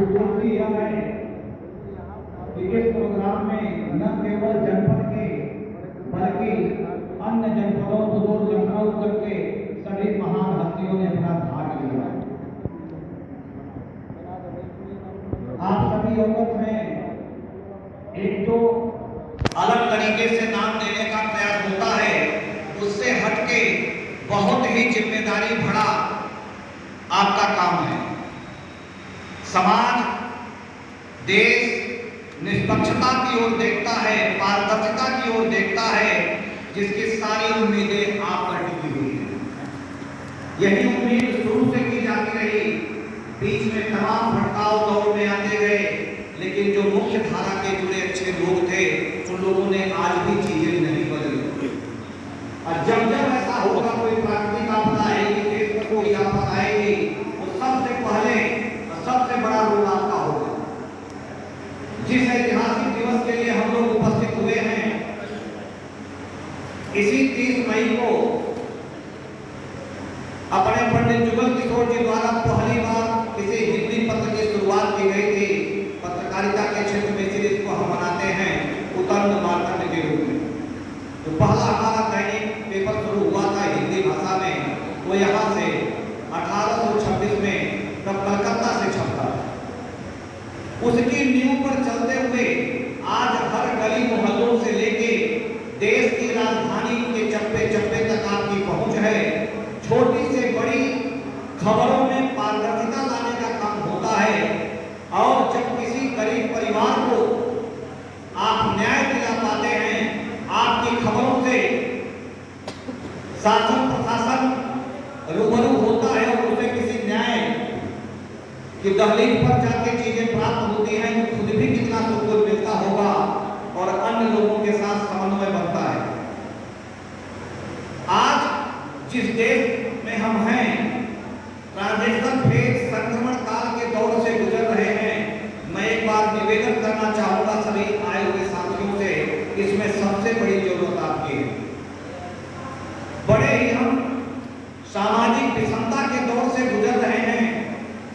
खूबसूरती यह है कि इस प्रोग्राम में न केवल जनपद के बल्कि अन्य जनपदों सुदूर लखनऊ तक के सभी महान हस्तियों ने अपना भाग लिया। आप सभी अवगत हैं, एक तो अलग तरीके से नाम देने का प्रयास होता है, उससे हटके बहुत ही जिम्मेदारी भरा आपका काम है। समाज, देश निष्पक्षता की ओर देखता है, पारदर्शिता की ओर देखता है, जिसकी सारी उम्मीदें आप पर टिकी हुई है। यही उम्मीद शुरू से की जाती रही, बीच में तमाम भटकाव दौर में आते गए, लेकिन जो मुख्य धारा के जुड़े अच्छे लोग थे उन लोगों ने आज भी चीजें नहीं बदली। और जब जब ऐसा होगा, कोई प्राकृतिक आपदा आएगी, देश पर कोई आफत आएगी, तो सबसे पहले और सबसे बड़ा रोल आपका होगा। जिस ऐतिहासिक दिवस के लिए हम लोग उपस्थित हुए हैं, इसी 30 मई को अपने पंडित जुगल किशोर जी द्वारा पहली बार किसी हिंदी पत्र की शुरुआत की गई थी। पत्रकारिता के क्षेत्र में इसीलिए इसको हम मनाते हैं उतंग मार्तंड के रूप में। तो पहला हमारा दैनिक पेपर शुरू हुआ था हिंदी भाषा में, वो यहाँ से 1826 में तब कलकत्ता से छपता था। उसकी नींव पर चलते हुए आज हर गली मोहल्लों से लेके देश की राजधानी के चप्पे चप्पे तक आपकी पहुंच है। छोटी से बड़ी खबरों में पारदर्शिता लाने का काम होता है, और जब किसी गरीब परिवार को आप न्याय दिला पाते हैं, आपकी खबरों से शासन प्रशासन रूबरू होता है और उसे किसी न्याय कि दहलीज पर जाके चीजें प्राप्त होती हैं, तो खुद भी कितना सुकून मिलता होगा और अन्य लोगों के साथ समन्वय बनता है। आज जिस देश में हम हैं, ट्रांजिशन फेज संक्रमण काल के दौर से गुजर रहे हैं। मैं एक बार निवेदन करना चाहूंगा सभी आए हुए साथियों से, इसमें सबसे बड़ी जरूरत आपकी है। बड़े ही हम सामाजिक विषमता के दौर से गुजर रहे हैं।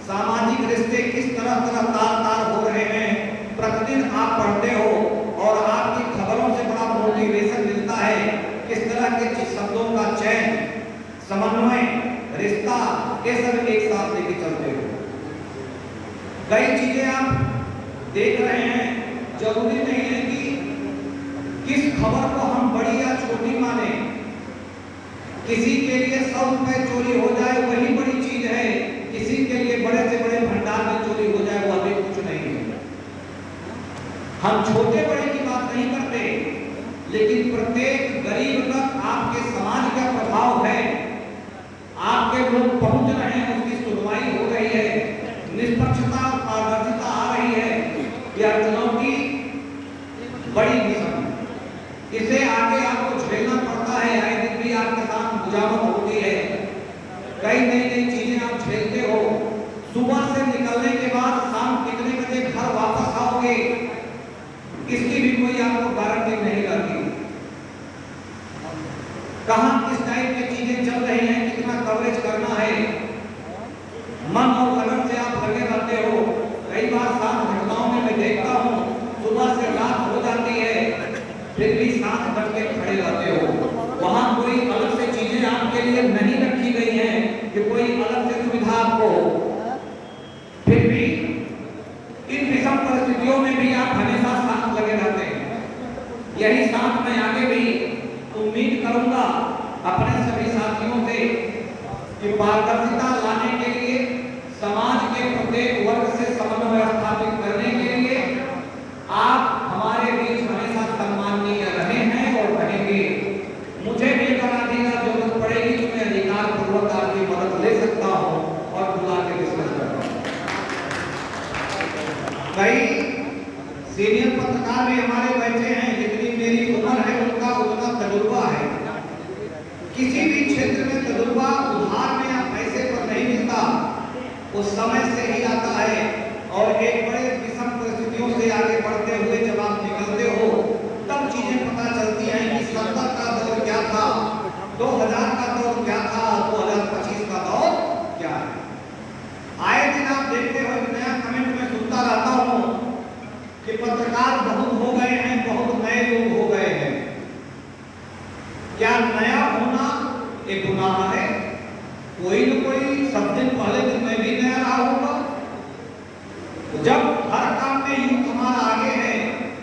सामाजिक रिश्ते किस तरह तार तार हो रहे हैं, प्रतिदिन आप पढ़ते हो और आपकी खबरों से बड़ा मोटिवेशन मिलता है। किस तरह के शब्दों का चयन, समन्वय, रिश्ता, ये सब एक साथ लेके चलते हो। कई चीजें आप देख रहे हैं, जरूरी नहीं है कि किस खबर को हम बड़ी या छोटी माने। किसी के लिए 100 रुपए चोरी हो जाए वही बड़ी चीज है, किसी के लिए बड़े से बड़े भंडार में चोरी हो जाए वो अभी कुछ नहीं है। हम छोटे बड़े की बात नहीं करते, लेकिन प्रत्येक गरीब तक आपके समाज का प्रभाव है, आपके लोग पहुंच रहे हैं, उसकी सुनवाई हो रही है, निष्पक्षता और पारदर्शिता आ रही है। यह चुनौती बड़ी विषम है, इसे आगे आपको झेलना पड़ता है। आए दिन भी आपके साथ बुझावट होती है, कई नई नई चीजें आप झेलते हो। सुबह से निकलने के बाद शाम कितने बजे घर वापस आओगे, इसकी भी कोई आपको गारंटी नहीं रहती। कहां किस टाइप की चीजें चल रही हैं, कितना कवरेज करना है, मन और लगन से आप लगे रहते हो। कई बार साथ घटनाओं में मैं देखता हूँ, सुबह से रात हो जाती है, फिर भी साथ डट के खड़े रहते हो। वहां कोई अलग से चीजें आपके लिए नहीं रखी गई हैं कि कोई अलग से सुविधा आपको हो। फिर भी इन विषम परिस्थितियों में भी आप हमेशा साथ लगे रहते हैं। यही साथ मैं आगे भी उम्मीद करूंगा अपने सभी साथियों से कि पारदर्शिता लाने के लिए, समाज के प्रत्येक वर्ग से समन्वय स्थापित करने के लिए आप हमारे बीच हमेशा सम्माननीय रहे हैं और रहेंगे। मुझे भी कराने का जरूरत पड़ेगी तो मैं अधिकार पूर्वक आपकी मदद ले सकता हूं और बुला के डिस्कस करता हूं। कई सीनियर पत्रकार भी हमारे बैठे हैं, जितनी मेरी उम्र है उनका उतना तजुर्बा है। किसी भी क्षेत्र में तजुर्बा उधार में या पैसे पर नहीं मिलता, उस समय से ही आता है। और एक बड़े विषम परिस्थितियों से आगे बढ़ते हुए जब आप निकलते हो, तब चीजें पता चलती हैं कि 70 का दौर क्या था, 2000 का दौर क्या था, 2025 का दौर क्या है। आए दिन आप देखते हो नया कमेंट में पत्रकार बहुत हो गए हैं, बहुत नए लोग हो गए हैं। क्या नया होना एक गुनाह है? कोई न कोई सब दिन पहले दिन मैं भी नया रहा होगा। तो जब हर काम में यूथ हमारा आगे है,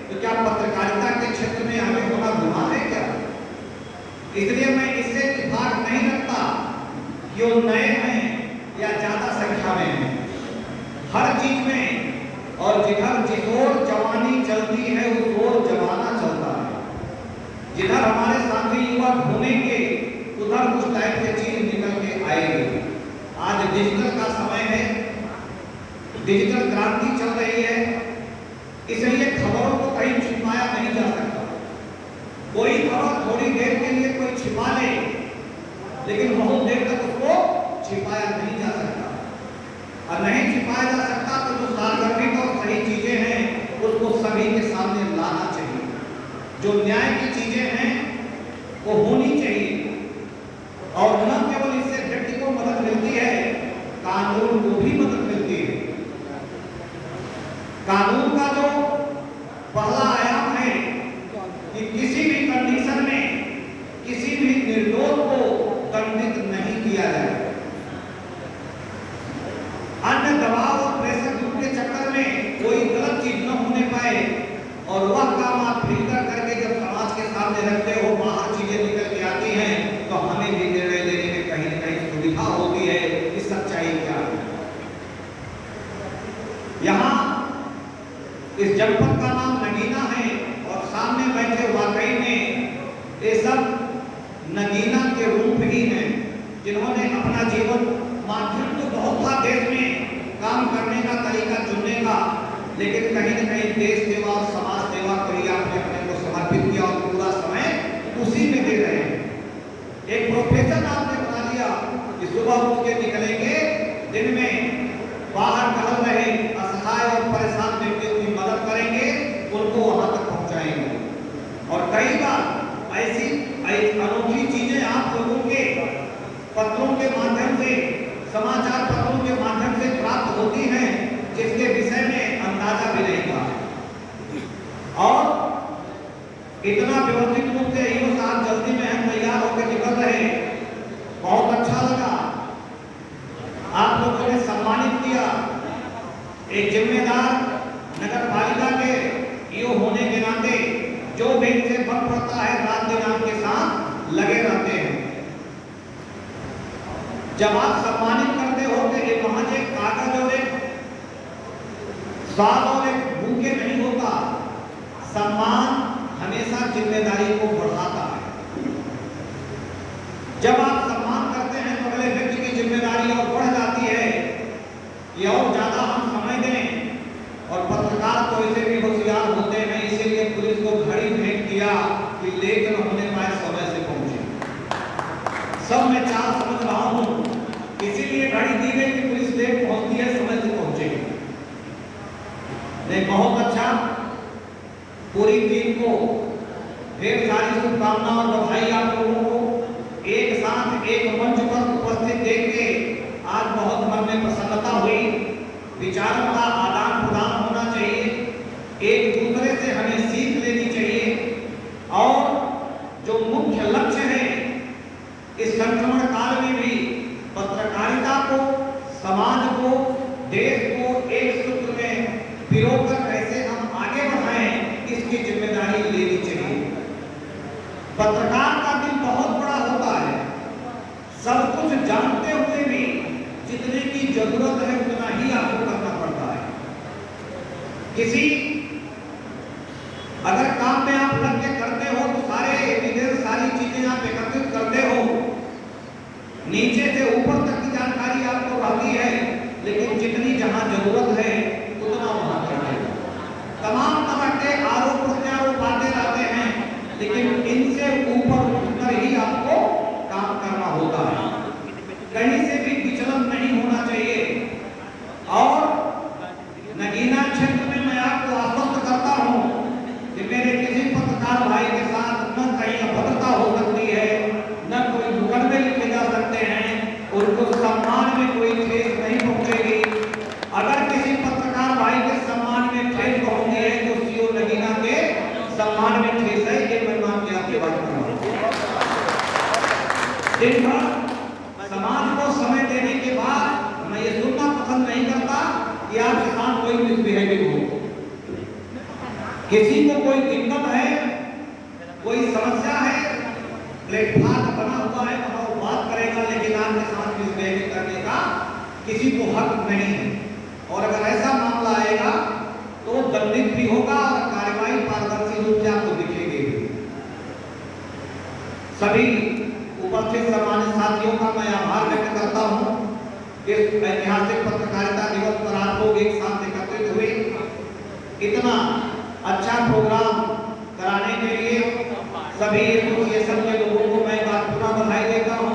तो क्या पत्रकारिता के क्षेत्र में आगे होना गुनाह है क्या? इसलिए मैं इससे इत्तेफाक नहीं रखता कि वो नए हैं या ज्यादा संख्या में हैं। हर चीज में और जिधर जिस ओर जवानी चलती है उस ओर जमाना चलता है। जिधर हमारे साथी युवा ढूंढेंगे उधर कुछ टाइप की चीज निकल के आएगी। आज डिजिटल का समय है, डिजिटल क्रांति चल रही है, इसलिए खबरों को कहीं छिपाया नहीं जा सकता। कोई खबर थोड़ी देर के लिए कोई छिपा ले, लेकिन बहुत देर तक उसको छिपाया नहीं जा सकता। और नहीं छिपाया जा सकता तो जो सार्वजनिक और सही चीजें हैं उसको सभी के सामने लाना चाहिए। जो न्याय की चीजें हैं वो होनी चाहिए, और न केवल इससे व्यक्ति को मदद मिलती है, कानून को भी मदद मिलती है। कानून का जो पहला आयाम है कि किसी भी कंडीशन में किसी भी निर्दोष को दंडित नहीं किया जाए। अन्य दबाव और प्रेशर ग्रुप के चक्कर में कोई गलत चीज न होने पाए, और वह काम आप फिल्टर करके जब समाज के सामने रखते हो, बाहर चीजें निकल के आती हैं, तो हमें भी निर्णय लेने में कहीं न कहीं सुविधा होती है कि सच्चाई क्या है। यहाँ इस जनपद का नाम नगीना है, और सामने बैठे वाकई में ये सब नगीना के रूप ही हैं, जिन्होंने अपना जीवन, माध्यम तो बहुत था देश में काम करने का, तरीका चुनने का, लेकिन कहीं न कहीं देश सेवा और समाज सेवा को ही आपने अपने को समर्पित किया और पूरा समय उसी में दे रहे हैं। एक प्रोफेशन आपने बना लिया कि सुबह उठ के निकलेंगे, दिन में बाहर टहल रहे असहाय और परेशान व्यक्तियों की मदद करेंगे, उनको वहां तक पहुंचाएंगे। और कई बार ऐसी अनोखी चीजें आप लोगों के पत्रों के माध्यम से, समाचार पत्रों के माध्यम से प्राप्त होती हैं, जिसके विषय में अंदाजा भी नहीं था। और इतना व्यवस्थित रूप से ईओ साहब जल्दी में हम तैयार होकर निकल रहे, बहुत अच्छा लगा। आप लोगों ने सम्मानित किया। एक जिम्मेदार नगर पालिका के ईओ होने के नाते जो भी इनसे बन पड़ता है, रात दिन आपके साथ लगे रहते हैं। जब आप सम्मानित करते हो तो एक वहां से कागज और एक स्वाद और एक भूखे नहीं होता। सम्मान हमेशा जिम्मेदारी को बढ़ाता है। जब आप सम्मान करते हैं तो अगले व्यक्ति की जिम्मेदारी और बढ़ जाती है कि और ज्यादा हम समझ दें। और पत्रकार तो इसे भी होशियार होते हैं, इसीलिए पुलिस को घड़ी भेंट किया कि लेट न होने पाए, समय से पहुंचे। सब मैं चाल समझ रहा हूं, इसीलिए घड़ी दी गई कि पुलिस लेट पहुंचती है, समय से पहुंचेगी। नहीं, बहुत अच्छा। पूरी टीम को ढेर सारी शुभकामना और बधाई। आप लोगों को एक साथ एक मंच पर उपस्थित देख के आज बहुत मन में प्रसन्नता हुई। विचारों का आदान प्रदान होना चाहिए, एक दूसरे से हमें सीख लेनी चाहिए। और जो मुख्य लक्ष्य है इस संक्रमण काल में भी पत्रकारिता को, समाज को, देश को एक सूत्र में पिरोकर कैसे हम आगे बढ़ाएं, इसकी जिम्मेदारी लेनी चाहिए। पत्रकार का दिल बहुत बड़ा होता है, सब कुछ जानते हुए भी जितने की जरूरत है उतना ही आपको करना पड़ता है। किसी अगर काम में आप लग के करते हो तो सारे डिटेल, सारी चीजें आप एकत्रित करते हो, नीचे से ऊपर तक की जानकारी आपको रहती है, लेकिन जितनी जहां जरूरत है उतना वहां करते हो। तमाम तरह के आरोप प्रत्यारोप आते रहते हैं, लेकिन इनसे ऊपर उठकर ही आपको काम करना होता है। कहीं से भी विचलन नहीं होना चाहिए। और नगीना क्षेत्र में मैं आपको दिन भर समाज को समय देने के बाद मैं ये सुनना पसंद नहीं करता कि आपके साथ कोई मिसबिहेविंग हो, किसी को कोई दिक्कत है, कोई समस्या है, प्लेटफॉर्म बना हुआ है, वहां वो बात करेगा, लेकिन आपके साथ मिसबिहेविंग करने का किसी को हक नहीं है। और अगर ऐसा मामला आएगा तो दंडित भी होगा और कार्रवाई पारदर्शी रूप से आपको दिखेगी। सभी उपस्थित सम्मानित साथियों का मैं आभार व्यक्त करता हूं। इस ऐतिहासिक पत्रकारिता दिवस पर आप लोग एक साथ एकत्रित हुए, इतना अच्छा प्रोग्राम कराने के लिए सभी एसोसिएशन के लोगों को मैं बात पुनः बधाई देता हूं।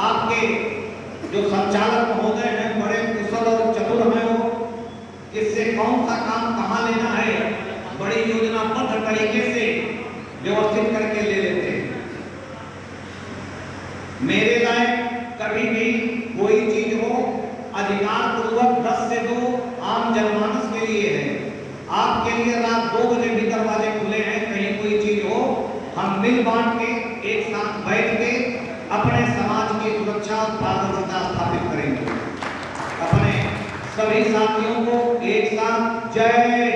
आपके जो संचालक महोदय हैं बड़े कुशल और चतुर हैं, वो किससे कौन सा काम कहाँ लेना है बड़ी योजनाबद्ध तरीके से व्यवस्थित करके ले लेते हैं। मेरे लायक कभी भी कोई चीज हो अधिकार पूर्वक 10 से 2 आम जनमानस के लिए है। आपके लिए रात 2 बजे भी दरवाजे खुले हैं। कहीं कोई चीज हो हम मिल बांट के एक साथ बैठ के अपने समाज की सुरक्षा और पारदर्शिता स्थापित करेंगे। अपने सभी साथियों को एक साथ जय